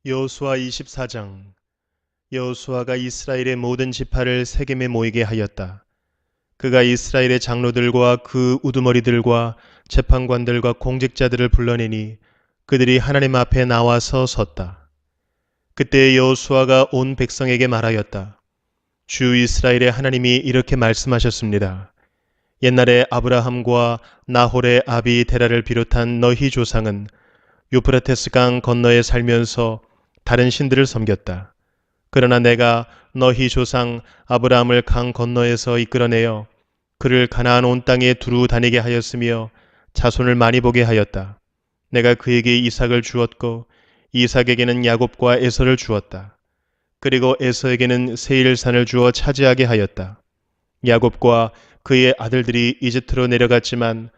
여호수아 24장. 여호수아가 이스라엘의 모든 지파를 세겜에 모이게 하였다. 그가 이스라엘의 장로들과 그 우두머리들과 재판관들과 공직자들을 불러내니 그들이 하나님 앞에 나와서 섰다. 그때 여호수아가 온 백성에게 말하였다. 주 이스라엘의 하나님이 이렇게 말씀하셨습니다. 옛날에 아브라함과 나홀의 아비 데라를 비롯한 너희 조상은 유프라테스 강 건너에 살면서 다른 신들을 섬겼다. 그러나 내가 너희 조상 아브라함을 강 건너에서 이끌어내어 그를 가나안 온 땅에 두루 다니게 하였으며 자손을 많이 보게 하였다. 내가 그에게 이삭을 주었고 이삭에게는 야곱과 에서를 주었다. 그리고 에서에게는 세일산을 주어 차지하게 하였다. 야곱과 그의 아들들이 이집트로 내려갔지만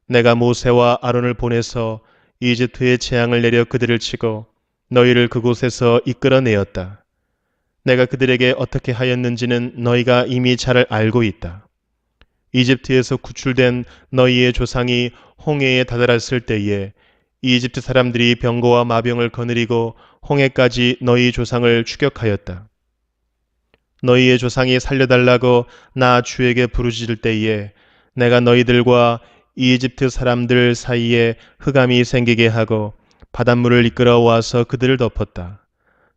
내가 모세와 아론을 보내서 이집트에 재앙을 내려 그들을 치고 너희를 그곳에서 이끌어내었다. 내가 그들에게 어떻게 하였는지는 너희가 이미 잘 알고 있다. 이집트에서 구출된 너희의 조상이 홍해에 다다랐을 때에 이집트 사람들이 병거와 마병을 거느리고 홍해까지 너희 조상을 추격하였다. 너희의 조상이 살려달라고 나 주에게 부르짖을 때에 내가 너희들과 이집트 사람들 사이에 흑암이 생기게 하고 바닷물을 이끌어 와서 그들을 덮었다.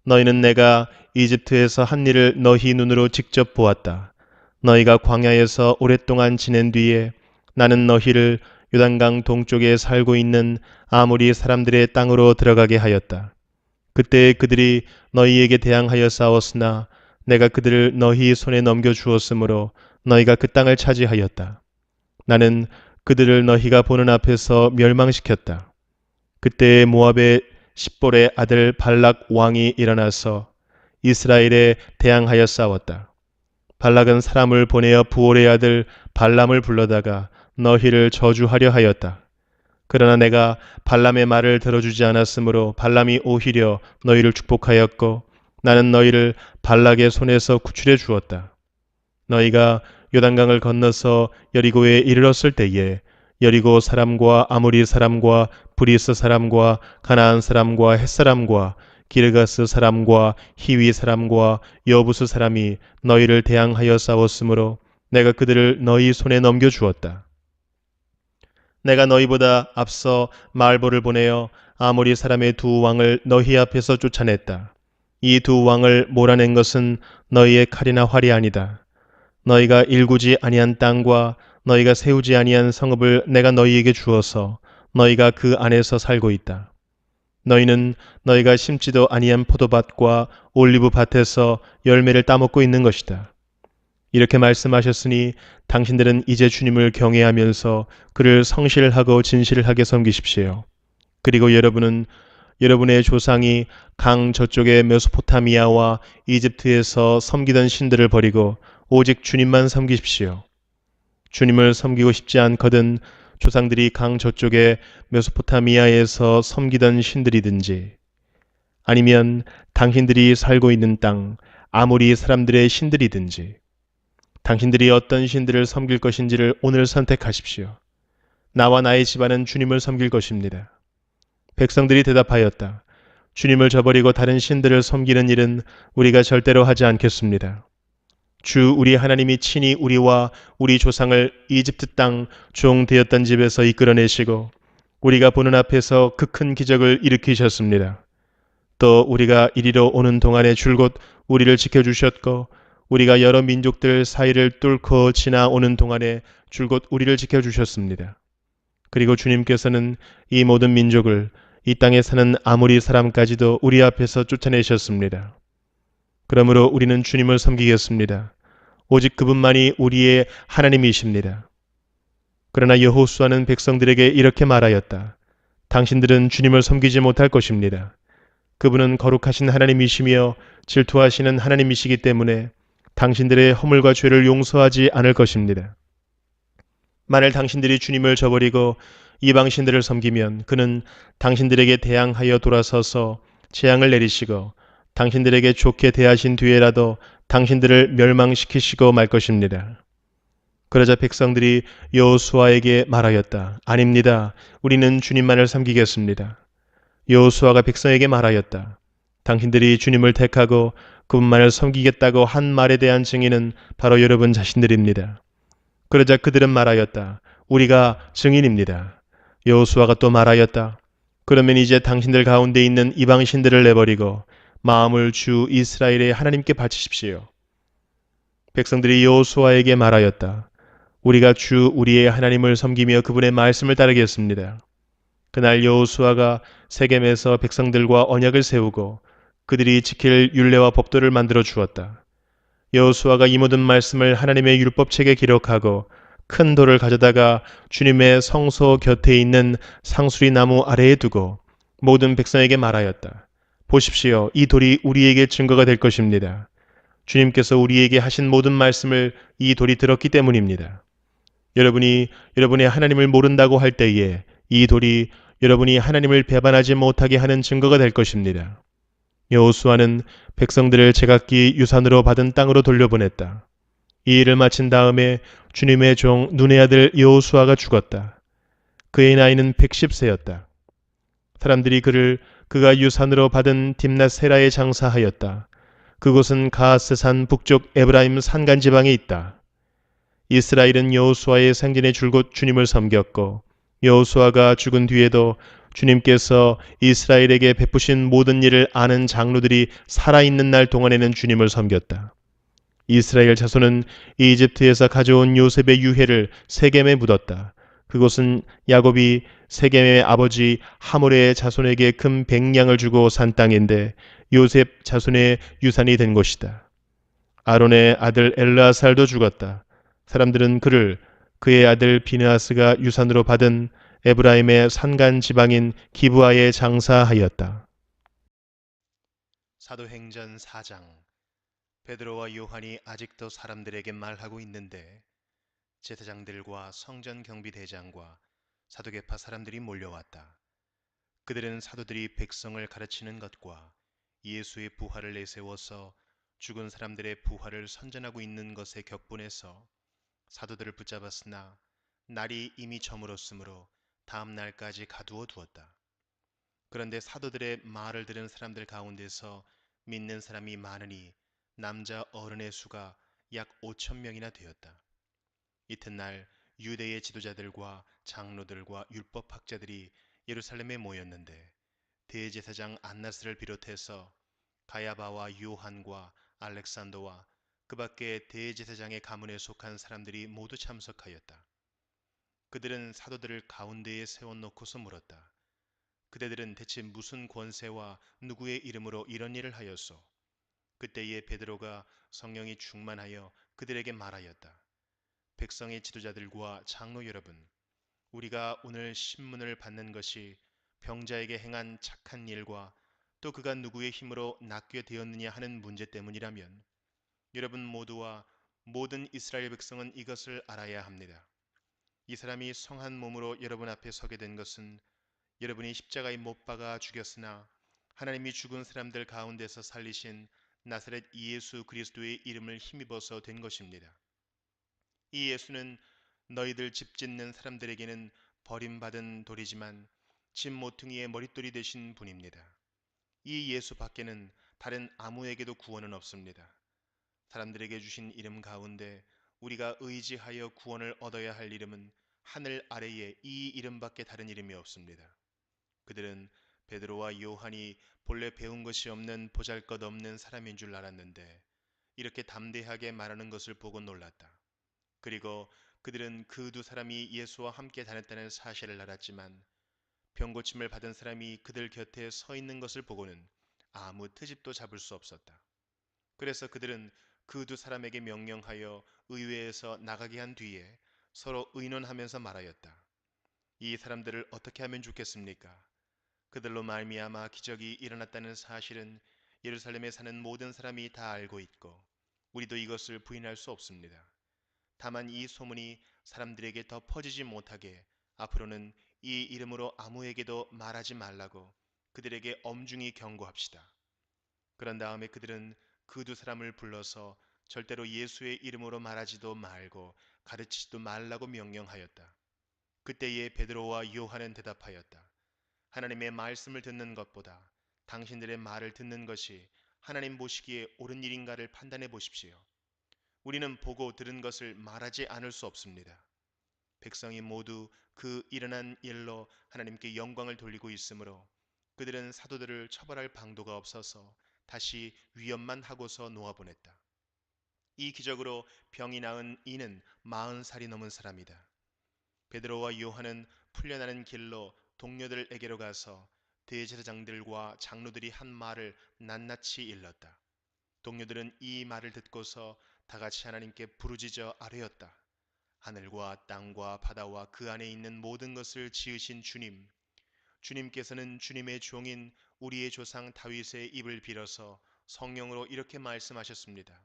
너희는 내가 이집트에서 한 일을 너희 눈으로 직접 보았다. 너희가 광야에서 오랫동안 지낸 뒤에 나는 너희를 요단강 동쪽에 살고 있는 아모리 사람들의 땅으로 들어가게 하였다. 그때 그들이 너희에게 대항하여 싸웠으나 내가 그들을 너희 손에 넘겨 주었으므로 너희가 그 땅을 차지하였다. 나는 그들을 너희가 보는 앞에서 멸망시켰다. 그때 모압의 십볼의 아들 발락 왕이 일어나서 이스라엘에 대항하여 싸웠다. 발락은 사람을 보내어 부올의 아들 발람을 불러다가 너희를 저주하려 하였다. 그러나 내가 발람의 말을 들어주지 않았으므로 발람이 오히려 너희를 축복하였고 나는 너희를 발락의 손에서 구출해 주었다. 너희가 요단강을 건너서 여리고에 이르렀을 때에 여리고 사람과 아모리 사람과 브리스 사람과 가나안 사람과 헷 사람과 기르가스 사람과 히위 사람과 여부스 사람이 너희를 대항하여 싸웠으므로 내가 그들을 너희 손에 넘겨 주었다. 내가 너희보다 앞서 말보를 보내어 아모리 사람의 두 왕을 너희 앞에서 쫓아냈다. 이 두 왕을 몰아낸 것은 너희의 칼이나 활이 아니다. 너희가 일구지 아니한 땅과 너희가 세우지 아니한 성읍을 내가 너희에게 주어서 너희가 그 안에서 살고 있다. 너희는 너희가 심지도 아니한 포도밭과 올리브 밭에서 열매를 따먹고 있는 것이다. 이렇게 말씀하셨으니 당신들은 이제 주님을 경외하면서 그를 성실하고 진실하게 섬기십시오. 그리고 여러분은 여러분의 조상이 강 저쪽의 메소포타미아와 이집트에서 섬기던 신들을 버리고 오직 주님만 섬기십시오. 주님을 섬기고 싶지 않거든 조상들이 강 저쪽의 메소포타미아에서 섬기던 신들이든지 아니면 당신들이 살고 있는 땅 아모리 사람들의 신들이든지 당신들이 어떤 신들을 섬길 것인지를 오늘 선택하십시오. 나와 나의 집안은 주님을 섬길 것입니다. 백성들이 대답하였다. 주님을 저버리고 다른 신들을 섬기는 일은 우리가 절대로 하지 않겠습니다. 주 우리 하나님이 친히 우리와 우리 조상을 이집트 땅 종 되었던 집에서 이끌어내시고 우리가 보는 앞에서 그 큰 기적을 일으키셨습니다. 또 우리가 이리로 오는 동안에 줄곧 우리를 지켜주셨고 우리가 여러 민족들 사이를 뚫고 지나오는 동안에 줄곧 우리를 지켜주셨습니다. 그리고 주님께서는 이 모든 민족을 이 땅에 사는 아모리 사람까지도 우리 앞에서 쫓아내셨습니다. 그러므로 우리는 주님을 섬기겠습니다. 오직 그분만이 우리의 하나님이십니다. 그러나 여호수아는 백성들에게 이렇게 말하였다. 당신들은 주님을 섬기지 못할 것입니다. 그분은 거룩하신 하나님이시며 질투하시는 하나님이시기 때문에 당신들의 허물과 죄를 용서하지 않을 것입니다. 만일 당신들이 주님을 저버리고 이방신들을 섬기면 그는 당신들에게 대항하여 돌아서서 재앙을 내리시고 당신들에게 좋게 대하신 뒤에라도 당신들을 멸망시키시고 말 것입니다. 그러자 백성들이 여호수아에게 말하였다. 아닙니다. 우리는 주님만을 섬기겠습니다. 여호수아가 백성에게 말하였다. 당신들이 주님을 택하고 그분만을 섬기겠다고 한 말에 대한 증인은 바로 여러분 자신들입니다. 그러자 그들은 말하였다. 우리가 증인입니다. 여호수아가 또 말하였다. 그러면 이제 당신들 가운데 있는 이방 신들을 내버리고 마음을 주 이스라엘의 하나님께 바치십시오. 백성들이 여호수아에게 말하였다. 우리가 주 우리의 하나님을 섬기며 그분의 말씀을 따르겠습니다. 그날 여호수아가 세겜에서 백성들과 언약을 세우고 그들이 지킬 율례와 법도를 만들어 주었다. 여호수아가 이 모든 말씀을 하나님의 율법책에 기록하고 큰 돌을 가져다가 주님의 성소 곁에 있는 상수리 나무 아래에 두고 모든 백성에게 말하였다. 보십시오. 이 돌이 우리에게 증거가 될 것입니다. 주님께서 우리에게 하신 모든 말씀을 이 돌이 들었기 때문입니다. 여러분이 여러분의 하나님을 모른다고 할 때에 이 돌이 여러분이 하나님을 배반하지 못하게 하는 증거가 될 것입니다. 여호수아는 백성들을 제각기 유산으로 받은 땅으로 돌려보냈다. 이 일을 마친 다음에 주님의 종 눈의 아들 여호수아가 죽었다. 그의 나이는 110세였다. 사람들이 그가 유산으로 받은 딥낫세라에 장사하였다. 그곳은 가스산 북쪽 에브라임 산간 지방에 있다. 이스라엘은 여호수아의 생전에 줄곧 주님을 섬겼고 여호수아가 죽은 뒤에도 주님께서 이스라엘에게 베푸신 모든 일을 아는 장로들이 살아있는 날 동안에는 주님을 섬겼다. 이스라엘 자손은 이집트에서 가져온 요셉의 유해를 세겜에 묻었다. 그곳은 야곱이 세겜의 아버지 하몰의 자손에게 금 100냥을 주고 산 땅인데 요셉 자손의 유산이 된 곳이다. 아론의 아들 엘르아살도 죽었다. 사람들은 그의 아들 비느하스가 유산으로 받은 에브라임의 산간 지방인 기브아에 장사하였다. 사도행전 4장. 베드로와 요한이 아직도 사람들에게 말하고 있는데 제사장들과 성전 경비대장과 사두개파 사람들이 몰려왔다. 그들은 사도들이 백성을 가르치는 것과 예수의 부활을 내세워서 죽은 사람들의 부활을 선전하고 있는 것에 격분해서 사도들을 붙잡았으나 날이 이미 저물었으므로 다음 날까지 가두어 두었다. 그런데 사도들의 말을 들은 사람들 가운데서 믿는 사람이 많으니 남자 어른의 수가 약 5천 명이나 되었다. 이튿날 유대의 지도자들과 장로들과 율법학자들이 예루살렘에 모였는데 대제사장 안나스를 비롯해서 가야바와 요한과 알렉산더와 그 밖에 대제사장의 가문에 속한 사람들이 모두 참석하였다. 그들은 사도들을 가운데에 세워놓고서 물었다. 그대들은 대체 무슨 권세와 누구의 이름으로 이런 일을 하였소? 그때에 베드로가 성령이 충만하여 그들에게 말하였다. 백성의 지도자들과 장로 여러분, 우리가 오늘 신문을 받는 것이 병자에게 행한 착한 일과 또 그가 누구의 힘으로 낫게 되었느냐 하는 문제 때문이라면 여러분 모두와 모든 이스라엘 백성은 이것을 알아야 합니다. 이 사람이 성한 몸으로 여러분 앞에 서게 된 것은 여러분이 십자가에 못 박아 죽였으나 하나님이 죽은 사람들 가운데서 살리신 나사렛 예수 그리스도의 이름을 힘입어서 된 것입니다. 이 예수는 너희들 집 짓는 사람들에게는 버림받은 돌이지만 집 모퉁이의 머릿돌이 되신 분입니다. 이 예수 밖에는 다른 아무에게도 구원은 없습니다. 사람들에게 주신 이름 가운데 우리가 의지하여 구원을 얻어야 할 이름은 하늘 아래에 이 이름밖에 다른 이름이 없습니다. 그들은 베드로와 요한이 본래 배운 것이 없는 보잘것없는 사람인 줄 알았는데 이렇게 담대하게 말하는 것을 보고 놀랐다. 그리고 그들은 그 두 사람이 예수와 함께 다녔다는 사실을 알았지만 병고침을 받은 사람이 그들 곁에 서 있는 것을 보고는 아무 트집도 잡을 수 없었다. 그래서 그들은 그 두 사람에게 명령하여 의회에서 나가게 한 뒤에 서로 의논하면서 말하였다. 이 사람들을 어떻게 하면 좋겠습니까? 그들로 말미암아 기적이 일어났다는 사실은 예루살렘에 사는 모든 사람이 다 알고 있고 우리도 이것을 부인할 수 없습니다. 다만 이 소문이 사람들에게 더 퍼지지 못하게 앞으로는 이 이름으로 아무에게도 말하지 말라고 그들에게 엄중히 경고합시다. 그런 다음에 그들은 그 두 사람을 불러서 절대로 예수의 이름으로 말하지도 말고 가르치지도 말라고 명령하였다. 그때에 베드로와 요한은 대답하였다. 하나님의 말씀을 듣는 것보다 당신들의 말을 듣는 것이 하나님 보시기에 옳은 일인가를 판단해 보십시오. 우리는 보고 들은 것을 말하지 않을 수 없습니다. 백성이 모두 그 일어난 일로 하나님께 영광을 돌리고 있으므로 그들은 사도들을 처벌할 방도가 없어서 다시 위협만 하고서 놓아보냈다. 이 기적으로 병이 나은 이는 40살이 넘은 사람이다. 베드로와 요한은 풀려나는 길로 동료들에게로 가서 대제사장들과 장로들이 한 말을 낱낱이 일렀다. 동료들은 이 말을 듣고서 다 같이 하나님께 부르짖어 아뢰었다. 하늘과 땅과 바다와 그 안에 있는 모든 것을 지으신 주님, 주님께서는 주님의 종인 우리의 조상 다윗의 입을 빌어서 성령으로 이렇게 말씀하셨습니다.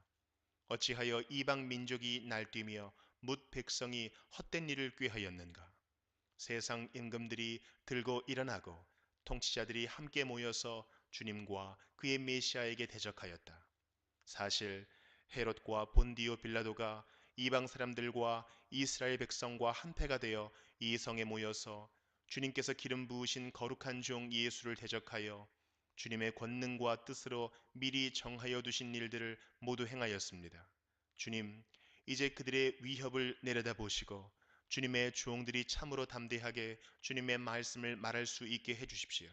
어찌하여 이방 민족이 날뛰며 뭇 백성이 헛된 일을 꾀하였는가? 세상 임금들이 들고 일어나고 통치자들이 함께 모여서 주님과 그의 메시아에게 대적하였다. 사실 헤롯과 본디오 빌라도가 이방 사람들과 이스라엘 백성과 한패가 되어 이 성에 모여서 주님께서 기름 부으신 거룩한 종 예수를 대적하여 주님의 권능과 뜻으로 미리 정하여 두신 일들을 모두 행하였습니다. 주님, 이제 그들의 위협을 내려다보시고 주님의 종들이 참으로 담대하게 주님의 말씀을 말할 수 있게 해주십시오.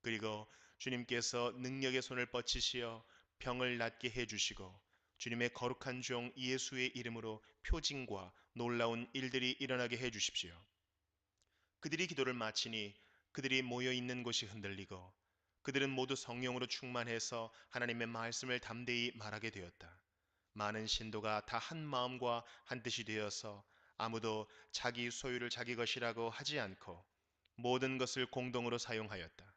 그리고 주님께서 능력의 손을 뻗치시어 병을 낫게 해주시고 주님의 거룩한 종 예수의 이름으로 표징과 놀라운 일들이 일어나게 해주십시오. 그들이 기도를 마치니 그들이 모여 있는 곳이 흔들리고 그들은 모두 성령으로 충만해서 하나님의 말씀을 담대히 말하게 되었다. 많은 신도가 다 한 마음과 한 뜻이 되어서 아무도 자기 소유를 자기 것이라고 하지 않고 모든 것을 공동으로 사용하였다.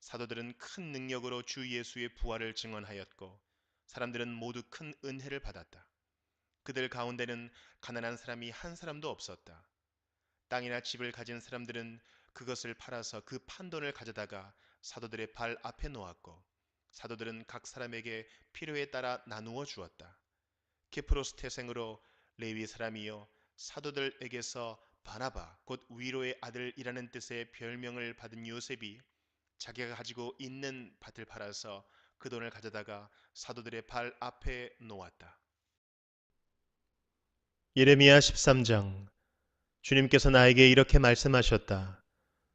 사도들은 큰 능력으로 주 예수의 부활을 증언하였고 사람들은 모두 큰 은혜를 받았다. 그들 가운데는 가난한 사람이 한 사람도 없었다. 땅이나 집을 가진 사람들은 그것을 팔아서 그 판돈을 가져다가 사도들의 발 앞에 놓았고 사도들은 각 사람에게 필요에 따라 나누어 주었다. 키프로스 태생으로 레위 사람이요 사도들에게서 바나바 곧 위로의 아들이라는 뜻의 별명을 받은 요셉이 자기가 가지고 있는 밭을 팔아서 그 돈을 가져다가 사도들의 발 앞에 놓았다. 예레미야 13장. 주님께서 나에게 이렇게 말씀하셨다.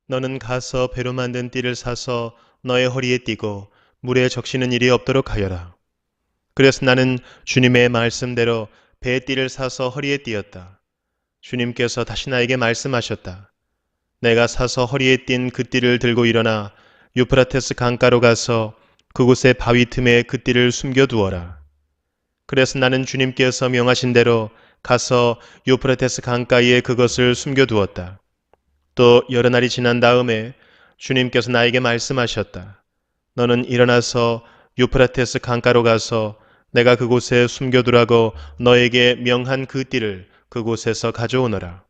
너는 가서 배로 만든 띠를 사서 너의 허리에 띠고 물에 적시는 일이 없도록 하여라. 그래서 나는 주님의 말씀대로 배에 띠를 사서 허리에 띠었다. 주님께서 다시 나에게 말씀하셨다. 내가 사서 허리에 띈 그 띠를 들고 일어나 유프라테스 강가로 가서 그곳의 바위 틈에 그 띠를 숨겨두어라. 그래서 나는 주님께서 명하신 대로 가서 유프라테스 강가에 그것을 숨겨두었다. 또 여러 날이 지난 다음에 주님께서 나에게 말씀하셨다. 너는 일어나서 유프라테스 강가로 가서 내가 그곳에 숨겨두라고 너에게 명한 그 띠를 그곳에서 가져오너라.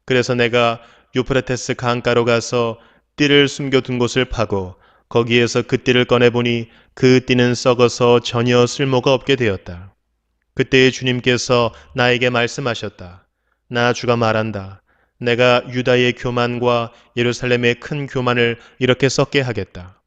그래서 내가 유프라테스 강가로 가서 띠를 숨겨둔 곳을 파고 거기에서 그 띠를 꺼내보니 그 띠는 썩어서 전혀 쓸모가 없게 되었다. 그때 주님께서 나에게 말씀하셨다. 나 주가 말한다. 내가 유다의 교만과 예루살렘의 큰 교만을 이렇게 썩게 하겠다.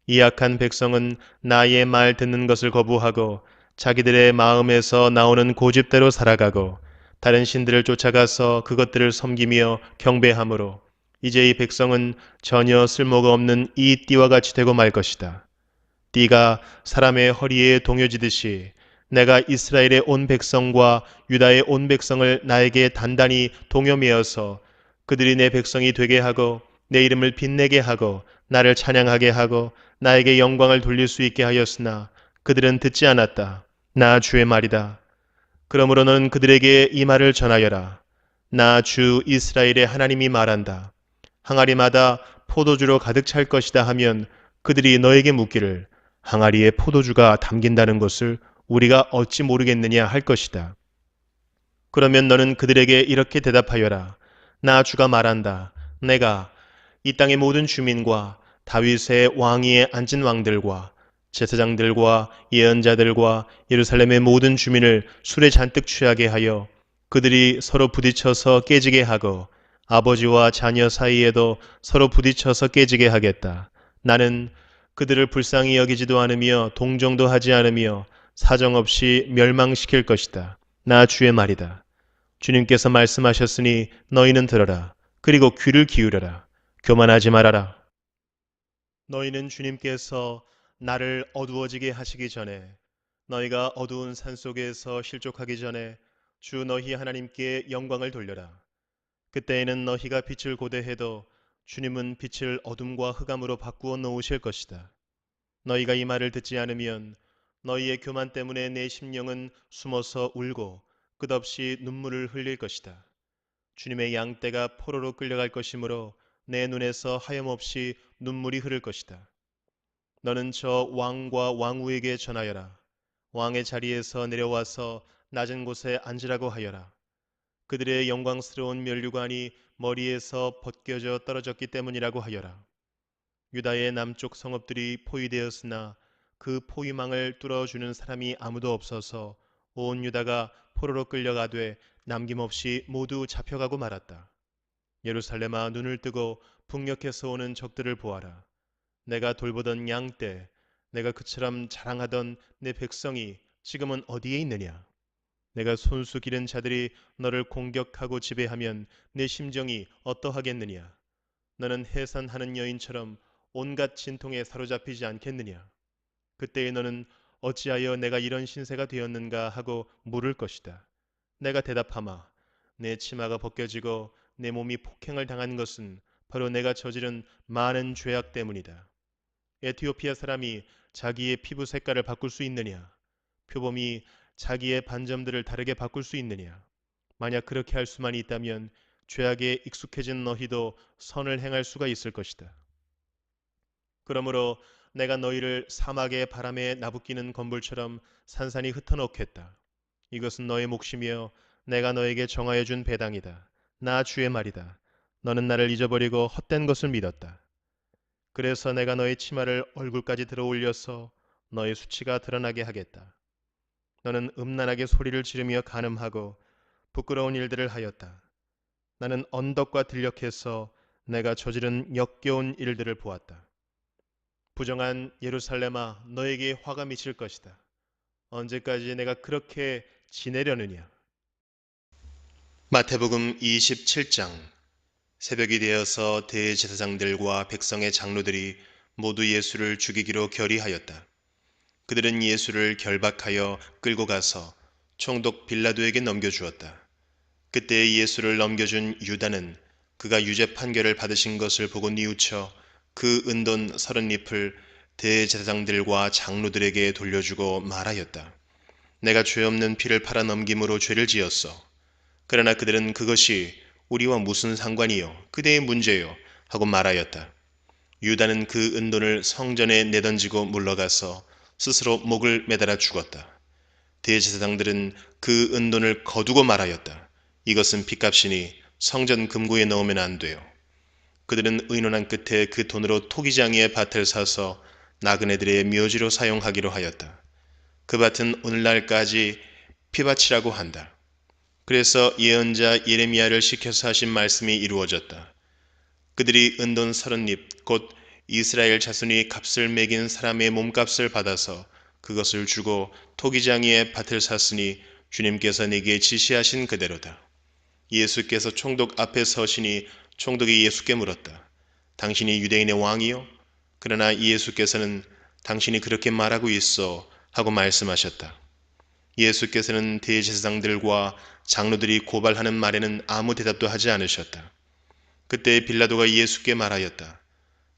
이 악한 백성은 나의 말 듣는 것을 거부하고 자기들의 마음에서 나오는 고집대로 살아가고 다른 신들을 쫓아가서 그것들을 섬기며 경배함으로 이제 이 백성은 전혀 쓸모가 없는 이 띠와 같이 되고 말 것이다. 띠가 사람의 허리에 동여지듯이 내가 이스라엘의 온 백성과 유다의 온 백성을 나에게 단단히 동여매어서 그들이 내 백성이 되게 하고 내 이름을 빛내게 하고 나를 찬양하게 하고 나에게 영광을 돌릴 수 있게 하였으나 그들은 듣지 않았다. 나 주의 말이다. 그러므로 너는 그들에게 이 말을 전하여라. 나 주 이스라엘의 하나님이 말한다. 항아리마다 포도주로 가득 찰 것이다 하면 그들이 너에게 묻기를 항아리에 포도주가 담긴다는 것을 우리가 어찌 모르겠느냐 할 것이다. 그러면 너는 그들에게 이렇게 대답하여라. 나 주가 말한다. 내가 이 땅의 모든 주민과 다윗의 왕위에 앉은 왕들과 제사장들과 예언자들과 예루살렘의 모든 주민을 술에 잔뜩 취하게 하여 그들이 서로 부딪혀서 깨지게 하고 아버지와 자녀 사이에도 서로 부딪혀서 깨지게 하겠다. 나는 그들을 불쌍히 여기지도 않으며 동정도 하지 않으며 사정없이 멸망시킬 것이다. 나 주의 말이다. 주님께서 말씀하셨으니 너희는 들어라. 그리고 귀를 기울여라. 교만하지 말아라. 너희는 주님께서 나를 어두워지게 하시기 전에, 너희가 어두운 산속에서 실족하기 전에 주 너희 하나님께 영광을 돌려라. 그때에는 너희가 빛을 고대해도 주님은 빛을 어둠과 흑암으로 바꾸어 놓으실 것이다. 너희가 이 말을 듣지 않으면 너희의 교만 때문에 내 심령은 숨어서 울고 끝없이 눈물을 흘릴 것이다. 주님의 양떼가 포로로 끌려갈 것이므로 내 눈에서 하염없이 눈물이 흐를 것이다. 너는 저 왕과 왕후에게 전하여라. 왕의 자리에서 내려와서 낮은 곳에 앉으라고 하여라. 그들의 영광스러운 면류관이 머리에서 벗겨져 떨어졌기 때문이라고 하여라. 유다의 남쪽 성읍들이 포위되었으나 그 포위망을 뚫어주는 사람이 아무도 없어서 온 유다가 포로로 끌려가되 남김없이 모두 잡혀가고 말았다. 예루살렘아, 눈을 뜨고 북녘에서 오는 적들을 보아라. 내가 돌보던 양떼, 내가 그처럼 자랑하던 내 백성이 지금은 어디에 있느냐? 내가 손수 기른 자들이 너를 공격하고 지배하면 내 심정이 어떠하겠느냐? 너는 해산하는 여인처럼 온갖 진통에 사로잡히지 않겠느냐? 그때에 너는 어찌하여 내가 이런 신세가 되었는가 하고 물을 것이다. 내가 대답하마, 내 치마가 벗겨지고 내 몸이 폭행을 당한 것은 바로 내가 저지른 많은 죄악 때문이다. 에티오피아 사람이 자기의 피부 색깔을 바꿀 수 있느냐? 표범이 자기의 반점들을 다르게 바꿀 수 있느냐? 만약 그렇게 할 수만 있다면 죄악에 익숙해진 너희도 선을 행할 수가 있을 것이다. 그러므로 내가 너희를 사막의 바람에 나부끼는 건불처럼 산산이 흩어놓겠다. 이것은 너의 몫이며 내가 너에게 정하여 준 배당이다. 나 주의 말이다. 너는 나를 잊어버리고 헛된 것을 믿었다. 그래서 내가 너의 치마를 얼굴까지 들어 올려서 너의 수치가 드러나게 하겠다. 너는 음란하게 소리를 지르며 간음하고 부끄러운 일들을 하였다. 나는 언덕과 들녘에서 내가 저지른 역겨운 일들을 보았다. 부정한 예루살렘아, 너에게 화가 미칠 것이다. 언제까지 내가 그렇게 지내려느냐? 마태복음 27장. 새벽이 되어서 대제사장들과 백성의 장로들이 모두 예수를 죽이기로 결의하였다. 그들은 예수를 결박하여 끌고 가서 총독 빌라도에게 넘겨주었다. 그때 예수를 넘겨준 유다는 그가 유죄 판결을 받으신 것을 보고 뉘우쳐 그 은돈 30잎을 대제사장들과 장로들에게 돌려주고 말하였다. 내가 죄 없는 피를 팔아 넘김으로 죄를 지었어. 그러나 그들은 그것이 우리와 무슨 상관이요? 그대의 문제요? 하고 말하였다. 유다는 그 은돈을 성전에 내던지고 물러가서 스스로 목을 매달아 죽었다. 대제사장들은 그 은돈을 거두고 말하였다. 이것은 핏값이니 성전 금고에 넣으면 안 돼요. 그들은 의논한 끝에 그 돈으로 토기장이의 밭을 사서 나그네들의 묘지로 사용하기로 하였다. 그 밭은 오늘날까지 피밭이라고 한다. 그래서 예언자 예레미야를 시켜서 하신 말씀이 이루어졌다. 그들이 은돈 30잎 곧 이스라엘 자손이 값을 매긴 사람의 몸값을 받아서 그것을 주고 토기장이의 밭을 샀으니 주님께서 내게 지시하신 그대로다. 예수께서 총독 앞에 서시니 총독이 예수께 물었다. 당신이 유대인의 왕이요? 그러나 예수께서는 당신이 그렇게 말하고 있어 하고 말씀하셨다. 예수께서는 대제사장들과 장로들이 고발하는 말에는 아무 대답도 하지 않으셨다. 그때 빌라도가 예수께 말하였다.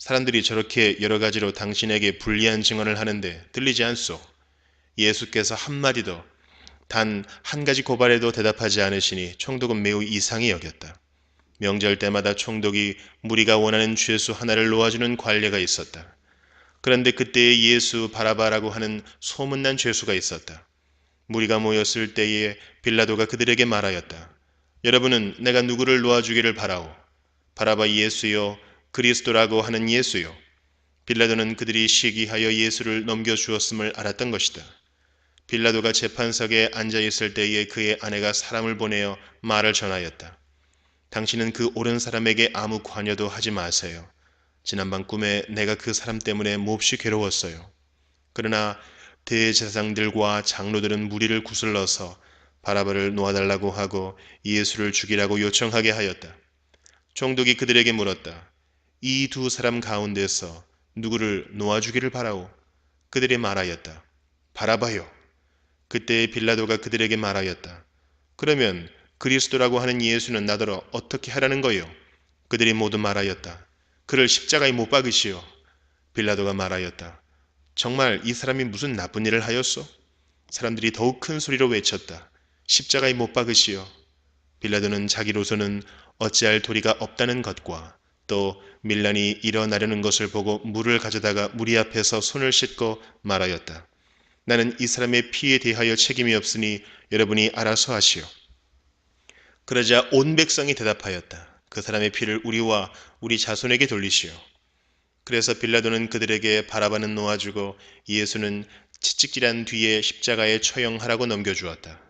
사람들이 저렇게 여러 가지로 당신에게 불리한 증언을 하는데 들리지 않소? 예수께서 한마디도 단 한 가지 고발에도 대답하지 않으시니 총독은 매우 이상히 여겼다. 명절 때마다 총독이 무리가 원하는 죄수 하나를 놓아주는 관례가 있었다. 그런데 그때에 예수 바라바라고 하는 소문난 죄수가 있었다. 무리가 모였을 때에 빌라도가 그들에게 말하였다. 여러분은 내가 누구를 놓아주기를 바라오? 바라바 예수요, 그리스도라고 하는 예수요. 빌라도는 그들이 시기하여 예수를 넘겨주었음을 알았던 것이다. 빌라도가 재판석에 앉아있을 때에 그의 아내가 사람을 보내어 말을 전하였다. 당신은 그 옳은 사람에게 아무 관여도 하지 마세요. 지난밤 꿈에 내가 그 사람 때문에 몹시 괴로웠어요. 그러나 대제사장들과 장로들은 무리를 구슬러서 바라바를 놓아달라고 하고 예수를 죽이라고 요청하게 하였다. 총독이 그들에게 물었다. 이 두 사람 가운데서 누구를 놓아주기를 바라오? 그들이 말하였다. 바라바요. 그때 빌라도가 그들에게 말하였다. 그러면 그리스도라고 하는 예수는 나더러 어떻게 하라는 거요? 그들이 모두 말하였다. 그를 십자가에 못 박으시오. 빌라도가 말하였다. 정말 이 사람이 무슨 나쁜 일을 하였소? 사람들이 더욱 큰 소리로 외쳤다. 십자가에 못 박으시오. 빌라도는 자기로서는 어찌할 도리가 없다는 것과 또 밀란이 일어나려는 것을 보고 물을 가져다가 무리 앞에서 손을 씻고 말하였다. 나는 이 사람의 피에 대하여 책임이 없으니 여러분이 알아서 하시오. 그러자 온 백성이 대답하였다. 그 사람의 피를 우리와 우리 자손에게 돌리시오. 그래서 빌라도는 그들에게 바라바는 놓아주고 예수는 채찍질한 뒤에 십자가에 처형하라고 넘겨주었다.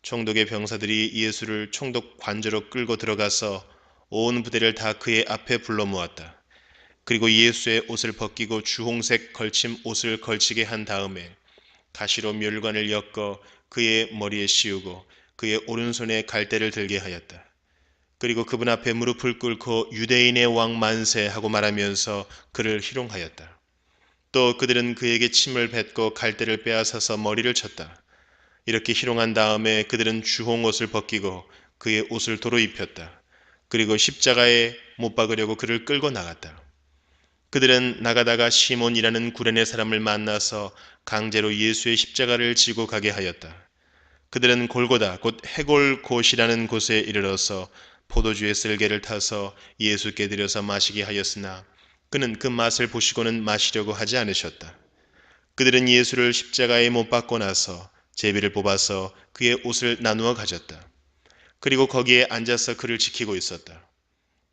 총독의 병사들이 예수를 총독 관저로 끌고 들어가서 온 부대를 다 그의 앞에 불러 모았다. 그리고 예수의 옷을 벗기고 주홍색 걸침 옷을 걸치게 한 다음에 가시로 멸관을 엮어 그의 머리에 씌우고 그의 오른손에 갈대를 들게 하였다. 그리고 그분 앞에 무릎을 꿇고 유대인의 왕 만세 하고 말하면서 그를 희롱하였다. 또 그들은 그에게 침을 뱉고 갈대를 빼앗아서 머리를 쳤다. 이렇게 희롱한 다음에 그들은 주홍옷을 벗기고 그의 옷을 도로 입혔다. 그리고 십자가에 못 박으려고 그를 끌고 나갔다. 그들은 나가다가 시몬이라는 구레네 사람을 만나서 강제로 예수의 십자가를 지고 가게 하였다. 그들은 골고다 곧 해골곳이라는 곳에 이르러서 포도주의 쓸개를 타서 예수께 드려서 마시게 하였으나 그는 그 맛을 보시고는 마시려고 하지 않으셨다. 그들은 예수를 십자가에 못 박고 나서 제비를 뽑아서 그의 옷을 나누어 가졌다. 그리고 거기에 앉아서 그를 지키고 있었다.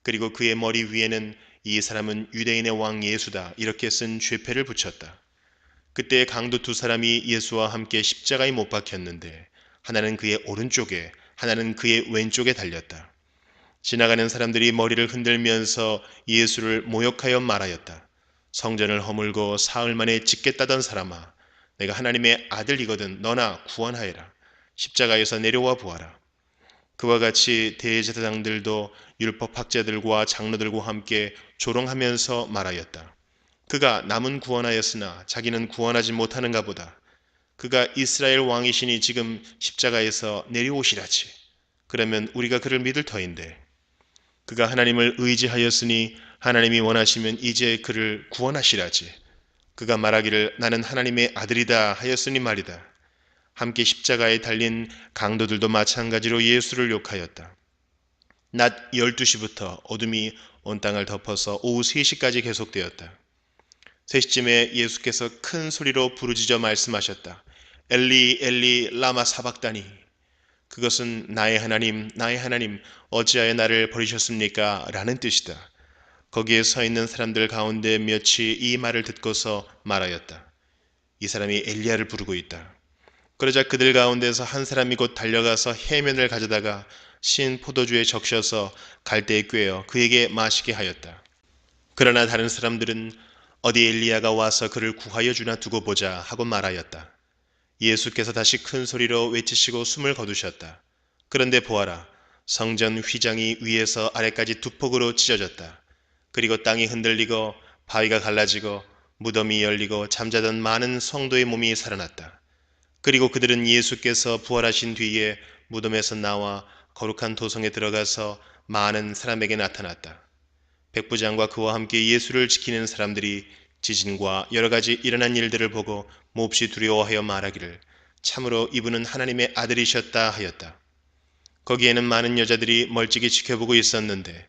그리고 그의 머리 위에는 이 사람은 유대인의 왕 예수다 이렇게 쓴 죄패를 붙였다. 그때 강도 두 사람이 예수와 함께 십자가에 못 박혔는데 하나는 그의 오른쪽에 하나는 그의 왼쪽에 달렸다. 지나가는 사람들이 머리를 흔들면서 예수를 모욕하여 말하였다. 성전을 허물고 사흘 만에 짓겠다던 사람아, 내가 하나님의 아들이거든 너나 구원하여라. 십자가에서 내려와 보아라. 그와 같이 대제사장들도 율법학자들과 장로들과 함께 조롱하면서 말하였다. 그가 남은 구원하였으나 자기는 구원하지 못하는가 보다. 그가 이스라엘 왕이시니 지금 십자가에서 내려오시라지. 그러면 우리가 그를 믿을 터인데. 그가 하나님을 의지하였으니 하나님이 원하시면 이제 그를 구원하시라지. 그가 말하기를 나는 하나님의 아들이다 하였으니 말이다. 함께 십자가에 달린 강도들도 마찬가지로 예수를 욕하였다. 낮 12시부터 어둠이 온 땅을 덮어서 오후 3시까지 계속되었다. 3시쯤에 예수께서 큰 소리로 부르짖어 말씀하셨다. 엘리 엘리 라마 사박다니. 그것은 나의 하나님 어찌하여 나를 버리셨습니까? 라는 뜻이다. 거기에 서 있는 사람들 가운데 몇이 이 말을 듣고서 말하였다. 이 사람이 엘리야를 부르고 있다. 그러자 그들 가운데서 한 사람이 곧 달려가서 해면을 가져다가 신 포도주에 적셔서 갈대에 꿰어 그에게 마시게 하였다. 그러나 다른 사람들은 어디 엘리야가 와서 그를 구하여 주나 두고 보자 하고 말하였다. 예수께서 다시 큰 소리로 외치시고 숨을 거두셨다. 그런데 보아라, 성전 휘장이 위에서 아래까지 두 폭으로 찢어졌다. 그리고 땅이 흔들리고 바위가 갈라지고 무덤이 열리고 잠자던 많은 성도의 몸이 살아났다. 그리고 그들은 예수께서 부활하신 뒤에 무덤에서 나와 거룩한 도성에 들어가서 많은 사람에게 나타났다. 백부장과 그와 함께 예수를 지키는 사람들이 지진과 여러 가지 일어난 일들을 보고 몹시 두려워하여 말하기를 참으로 이분은 하나님의 아들이셨다 하였다. 거기에는 많은 여자들이 멀찍이 지켜보고 있었는데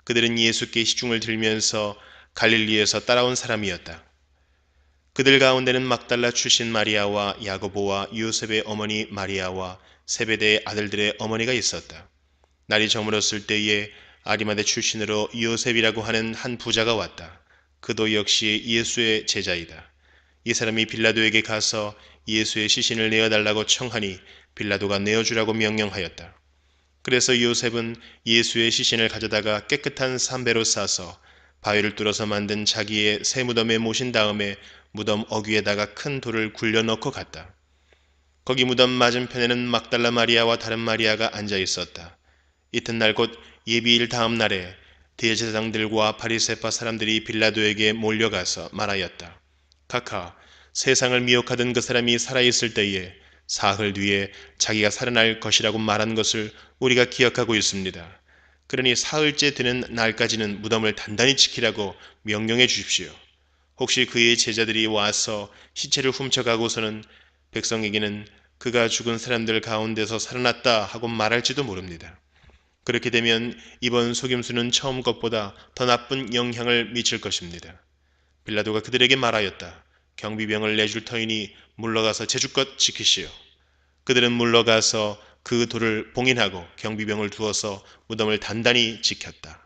그들은 예수께 시중을 들면서 갈릴리에서 따라온 사람이었다. 그들 가운데는 막달라 출신 마리아와 야고보와 요셉의 어머니 마리아와 세베대의 아들들의 어머니가 있었다. 날이 저물었을 때에 아리마대 출신으로 요셉이라고 하는 한 부자가 왔다. 그도 역시 예수의 제자이다. 이 사람이 빌라도에게 가서 예수의 시신을 내어달라고 청하니 빌라도가 내어주라고 명령하였다. 그래서 요셉은 예수의 시신을 가져다가 깨끗한 삼배로 싸서 바위를 뚫어서 만든 자기의 새 무덤에 모신 다음에 무덤 어귀에다가 큰 돌을 굴려 넣고 갔다. 거기 무덤 맞은편에는 막달라 마리아와 다른 마리아가 앉아 있었다. 이튿날 곧 예비일 다음 날에 대제사장들과 바리새파 사람들이 빌라도에게 몰려가서 말하였다. 카카, 세상을 미혹하던 그 사람이 살아있을 때에 사흘 뒤에 자기가 살아날 것이라고 말한 것을 우리가 기억하고 있습니다. 그러니 사흘째 되는 날까지는 무덤을 단단히 지키라고 명령해 주십시오. 혹시 그의 제자들이 와서 시체를 훔쳐가고서는 백성에게는 그가 죽은 사람들 가운데서 살아났다 하고 말할지도 모릅니다. 그렇게 되면 이번 속임수는 처음 것보다 더 나쁜 영향을 미칠 것입니다. 빌라도가 그들에게 말하였다. 경비병을 내줄 터이니 물러가서 제주껏 지키시오. 그들은 물러가서 그 돌을 봉인하고 경비병을 두어서 무덤을 단단히 지켰다.